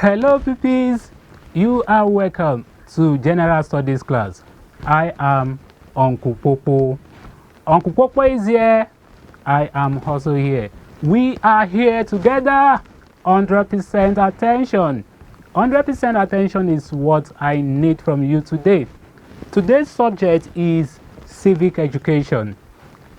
Hello pupils, you are welcome to General Studies class. I am Uncle Popo. Uncle Popo is here. I am also here. We are here together. 100% attention. 100% attention is what I need from you today. Today's subject is civic education.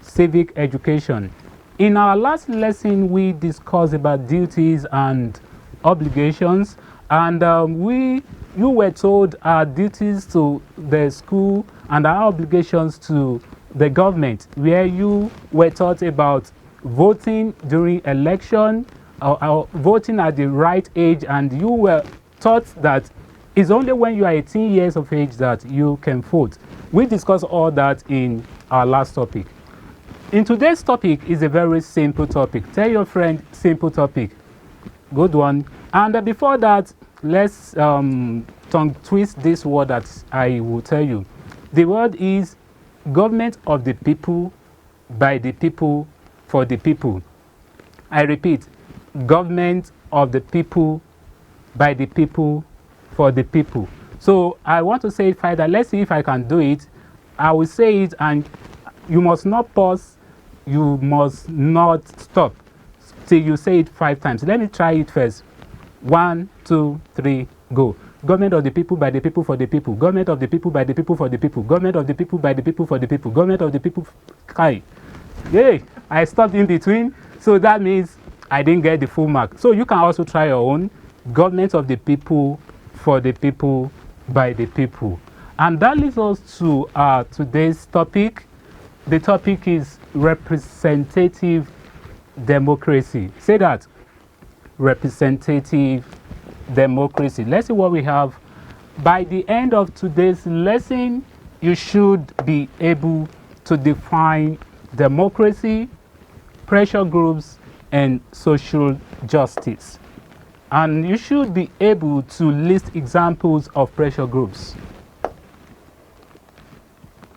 Civic education. In our last lesson, we discussed about duties and obligations, and you were told our duties to the school and our obligations to the government, where you were taught about voting during election, or voting at the right age, and you were taught that it's only when you are 18 years of age that you can vote. We discussed all that in our last topic. In today's topic is a very simple topic. Tell your friend, simple topic. Good one. And before that, let's tongue twist this word that I will tell you. The word is government of the people, by the people, for the people. I repeat, government of the people, by the people, for the people. So I want to say it further. Let's see if I can do it. I will say it and you must not pause. You must not stop till you say it 5 times. Let me try it first. 1, 2, 3, go. Government of the people, by the people, for the people. Government of the people, by the people, for the people. Government of the people, by the people, for the people. Government of the people. Kai. Yay! I stopped in between. So that means I didn't get the full mark. So you can also try your own. Government of the people, for the people, by the people. And that leads us to today's topic. The topic is representative democracy. Say that. Representative democracy. Let's see what we have. By the end of today's lesson, you should be able to define democracy, pressure groups, and social justice. And you should be able to list examples of pressure groups.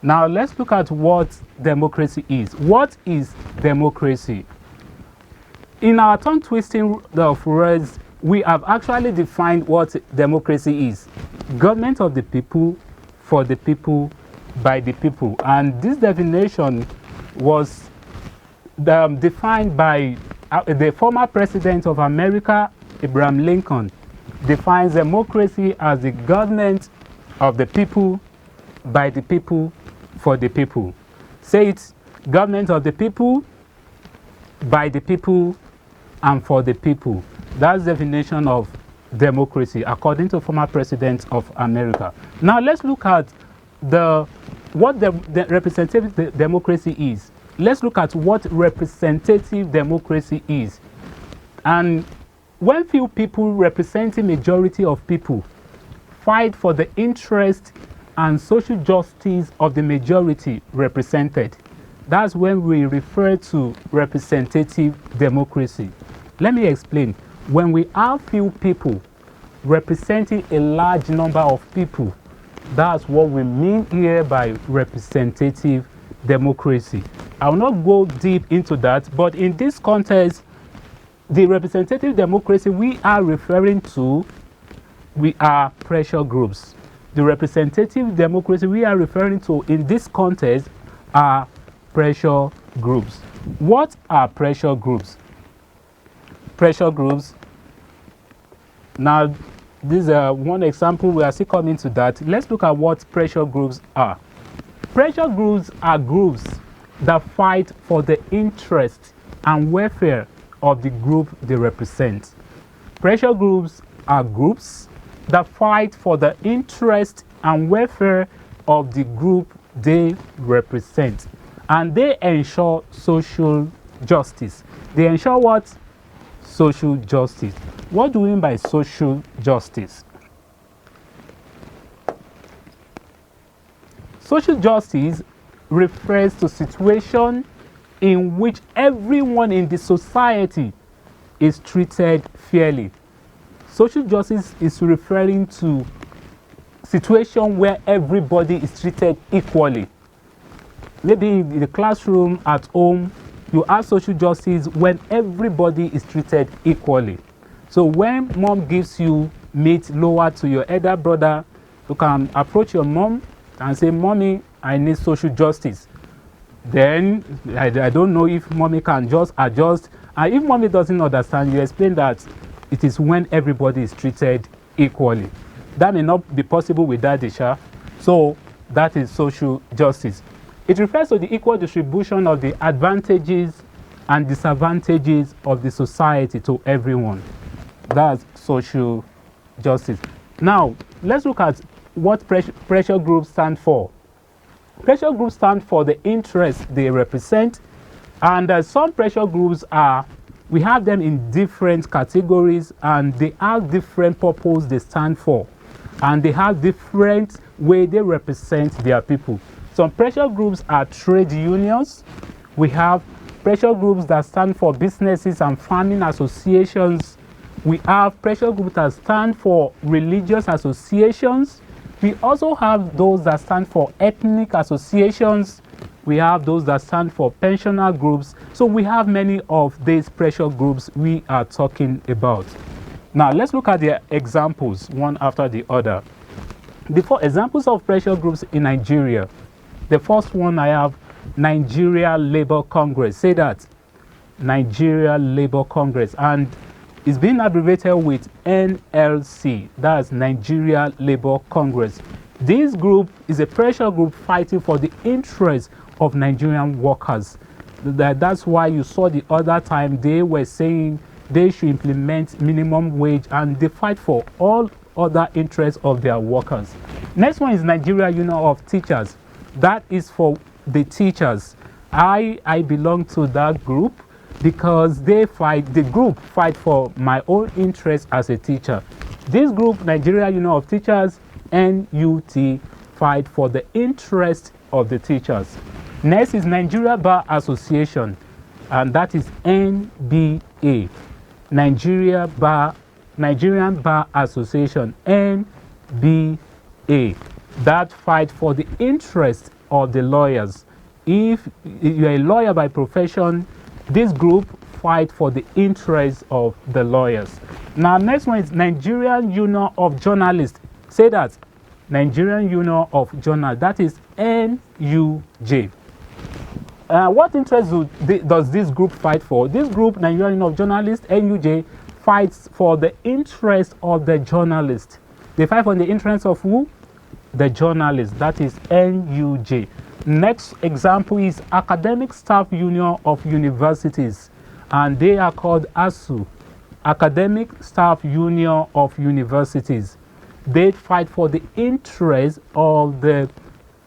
Now let's look at what democracy is. What is democracy? In our tongue twisting of words, we have actually defined what democracy is. Government of the people, for the people, by the people. And this definition was defined by the former president of America, Abraham Lincoln. Defines democracy as the government of the people, by the people, for the people. Say it, government of the people, by the people, and for the people. That's the definition of democracy according to former president of America. Now let's look at what the representative democracy is. Let's look at what representative democracy is. And when few people representing majority of people fight for the interest and social justice of the majority represented, that's when we refer to representative democracy. Let me explain. When we have few people representing a large number of people, that's what we mean here by representative democracy. I will not go deep into that, but in this context, the representative democracy we are referring to, we are pressure groups. The representative democracy we are referring to in this context are pressure groups. What are pressure groups? Pressure groups. Now, this is one example. We are still coming to that. Let's look at what pressure groups are. Pressure groups are groups that fight for the interest and welfare of the group they represent. Pressure groups are groups that fight for the interest and welfare of the group they represent. And they ensure social justice. They ensure what? Social justice. What do we mean by social justice? Social justice refers to situation in which everyone in the society is treated fairly. Social justice is referring to situation where everybody is treated equally. Maybe in the classroom, at home, you have social justice when everybody is treated equally. So when mom gives you meat lower to your elder brother, you can approach your mom and say, "Mommy, I need social justice." Then I don't know if mommy can just adjust. And if mommy doesn't understand, you explain that it is when everybody is treated equally. That may not be possible with daddy, sha. So that is social justice. It refers to the equal distribution of the advantages and disadvantages of the society to everyone. That's social justice. Now, let's look at what pressure groups stand for. Pressure groups stand for the interests they represent, and some pressure groups we have them in different categories, and they have different purpose they stand for, and they have different way they represent their people. Some pressure groups are trade unions. We have pressure groups that stand for businesses and farming associations. We have pressure groups that stand for religious associations. We also have those that stand for ethnic associations. We have those that stand for pensioner groups. So we have many of these pressure groups we are talking about. Now let's look at their examples one after the other. The 4 examples of pressure groups in Nigeria. The first one I have, Nigeria Labour Congress. Say that, Nigeria Labour Congress. And it's been abbreviated with NLC. That's Nigeria Labour Congress. This group is a pressure group fighting for the interests of Nigerian workers. That's why you saw the other time they were saying they should implement minimum wage, and they fight for all other interests of their workers. Next one is Nigeria Union of Teachers. That is for the teachers. I belong to that group, because the group fight for my own interest as a teacher. This group, Nigeria Union of Teachers, NUT, fight for the interest of the teachers. Next is Nigeria Bar Association, and that is NBA. Nigerian Bar Association, NBA. That fight for the interest of the lawyers. If you're a lawyer by profession, this group fight for the interests of the lawyers. Now, next one is Nigerian Union of Journalists. Say that, Nigerian Union of Journalists. That is NUJ. What interest does this group fight for? This group, Nigerian Union of Journalists, NUJ, fights for the interest of the journalists. They fight for the interest of who? The journalists. That is NUJ. Next example is Academic Staff Union of Universities, and they are called ASU, Academic Staff Union of Universities. They fight for the interest of the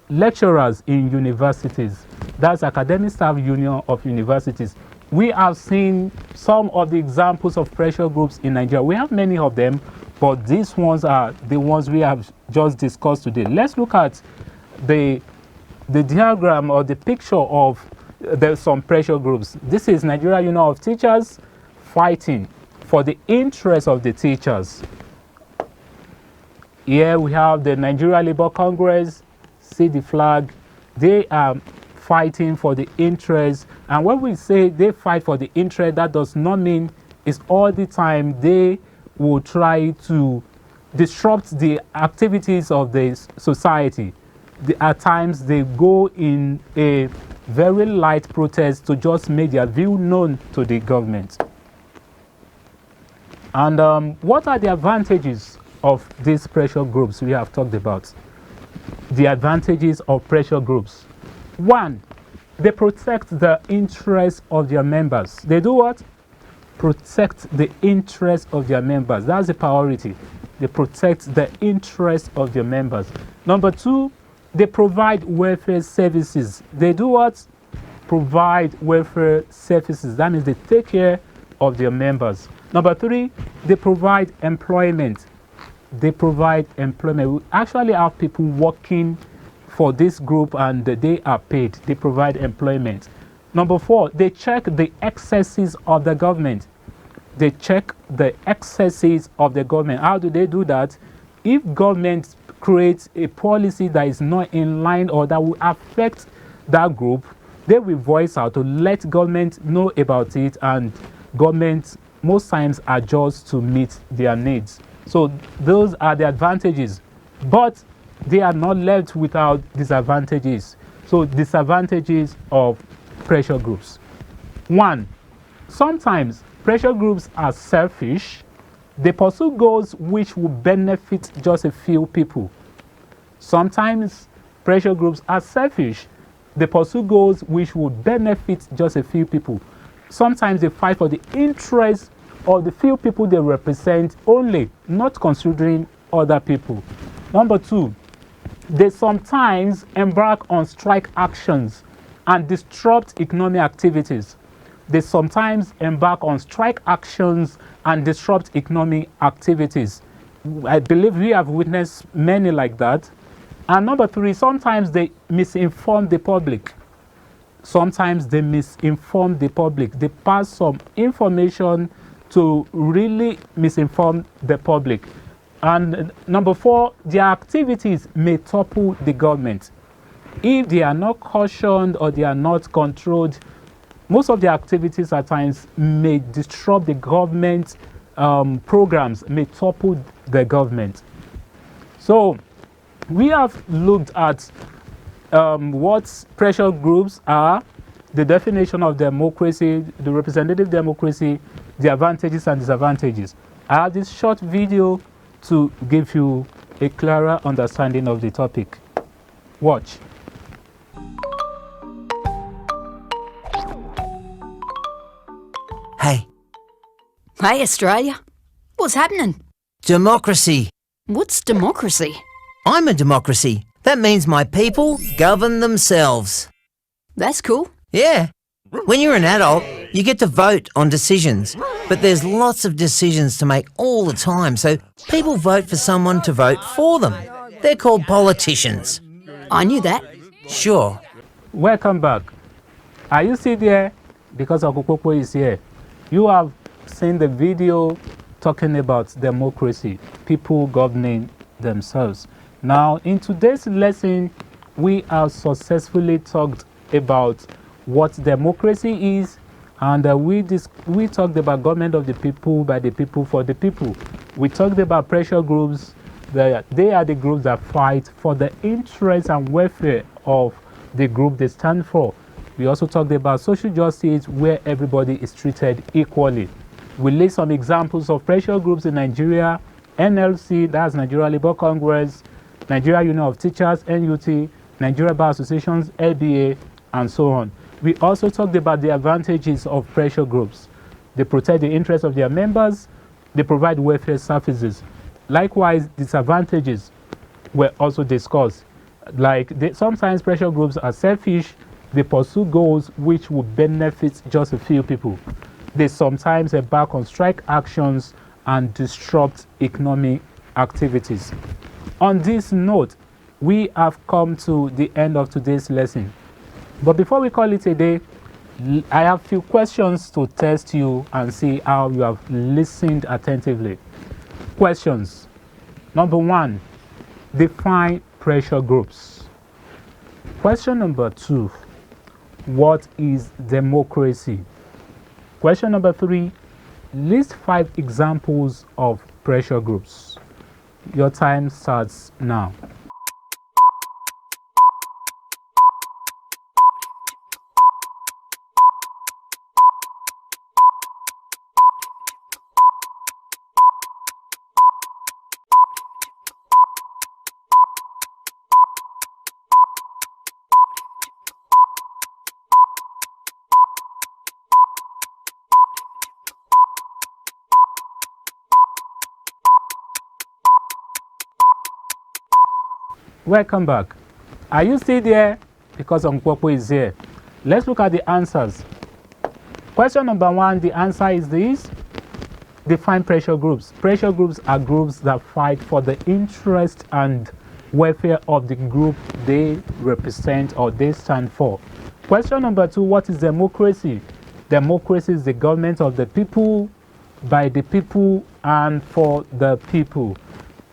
lecturers in universities. That's Academic Staff Union of Universities. We have seen some of the examples of pressure groups in Nigeria. We have many of them, but these ones are the ones we have just discussed today. Let's look at the diagram or the picture of some pressure groups. This is Nigeria Union of Teachers fighting for the interest of the teachers. Here we have the Nigeria Labour Congress. See the flag. They are fighting for the interest. And when we say they fight for the interest, that does not mean it's all the time they will try to disrupt the activities of the society. At times they go in a very light protest to just make their view known to the government. And what are the advantages of these pressure groups we have talked about? The advantages of pressure groups. 1, they protect the interests of their members. They do what? Protect the interests of their members. That's the priority. They protect the interests of their members. Number 2, they provide welfare services. They do what? Provide welfare services. That means they take care of their members. Number 3, they provide employment. They provide employment. We actually have people working for this group and they are paid. They provide employment. Number 4, they check the excesses of the government. They check the excesses of the government. How do they do that? If government creates a policy that is not in line or that will affect that group, they will voice out to let government know about it, and government most times adjust to meet their needs. So those are the advantages, but they are not left without disadvantages. So disadvantages of pressure groups. 1, sometimes pressure groups are selfish. They pursue goals which will benefit just a few people. Sometimes pressure groups are selfish. They pursue goals which would benefit just a few people. Sometimes they fight for the interests of the few people they represent only, not considering other people. Number 2, they sometimes embark on strike actions and disrupt economic activities. They sometimes embark on strike actions and disrupt economic activities. I believe we have witnessed many like that. And number 3, sometimes they misinform the public. Sometimes they misinform the public. They pass some information to really misinform the public. And number 4, their activities may topple the government. If they are not cautioned or they are not controlled, most of their activities at times may disrupt the government programs, may topple the government. So we have looked at what pressure groups are, the definition of democracy, the representative democracy, the advantages and disadvantages. I have this short video to give you a clearer understanding of the topic. Watch. Hey. Hey, Australia. What's happening? Democracy. What's democracy? I'm a democracy. That means my people govern themselves. That's cool. Yeah. When you're an adult, you get to vote on decisions. But there's lots of decisions to make all the time, so people vote for someone to vote for them. They're called politicians. I knew that. Sure. Welcome back. Are you still there? Because Okupopo is here. You have seen the video talking about democracy, people governing themselves. Now, in today's lesson, we have successfully talked about what democracy is, and we talked about government of the people, by the people, for the people. We talked about pressure groups. They are the groups that fight for the interests and welfare of the group they stand for. We also talked about social justice, where everybody is treated equally. We list some examples of pressure groups in Nigeria: NLC, that's Nigeria Labour Congress, Nigeria Union of Teachers, NUT, Nigeria Bar Associations, LBA, and so on. We also talked about the advantages of pressure groups. They protect the interests of their members. They provide welfare services. Likewise, disadvantages were also discussed. Like sometimes pressure groups are selfish. They pursue goals which will benefit just a few people. They sometimes embark on strike actions and disrupt economic activities. On this note, we have come to the end of today's lesson. But before we call it a day, I have a few questions to test you and see how you have listened attentively. Questions. Number 1, define pressure groups. Question number 2, what is democracy? Question number 3, list 5 examples of pressure groups. Your time starts now. Welcome back. Are you still there? Because Nkwopo is here. Let's look at the answers. Question number 1, the answer is this. Define pressure groups. Pressure groups are groups that fight for the interest and welfare of the group they represent or they stand for. Question number 2, what is democracy? Democracy is the government of the people, by the people, and for the people.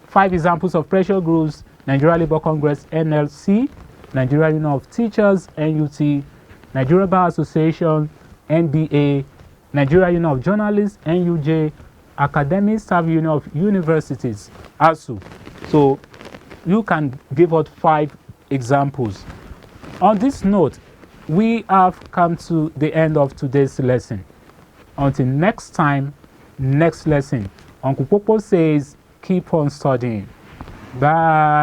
5 examples of pressure groups: Nigeria Labour Congress, NLC, Nigeria Union of Teachers, NUT, Nigeria Bar Association, NBA, Nigeria Union of Journalists, NUJ, Academic Staff Union of Universities, ASU. So you can give out 5 examples. On this note, we have come to the end of today's lesson. Until next time, next lesson, Uncle Popo says, keep on studying. Bye.